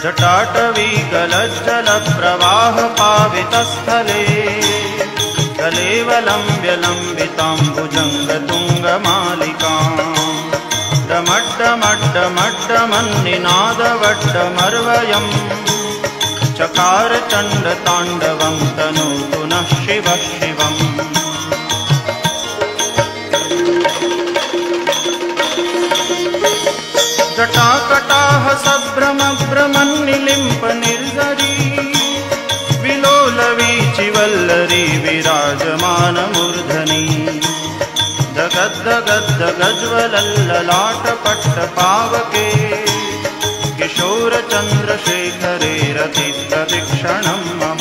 जटाटवीकलज्जलप्रवाहपावितस्थले कलेवलम्ब्यलम्बिताम्बुजङ्गतुङ्गमालिकाम् डमड्डमड्डमड्डमन्निनादवड्डमर्वयम् चकारचण्डताण्डवं तनोतु नः शिवः शिवम्। जटाकटाह सभ्रमभ्रमन्निलिम्प निर्झरी विलोलवीचिवल्लरी विराजमानमूर्धनि जगद्दगद्दगज्वलल्ललाटपट्टपावके किशोरचन्द्रशेखरे रतिप्रदीक्षणं मम।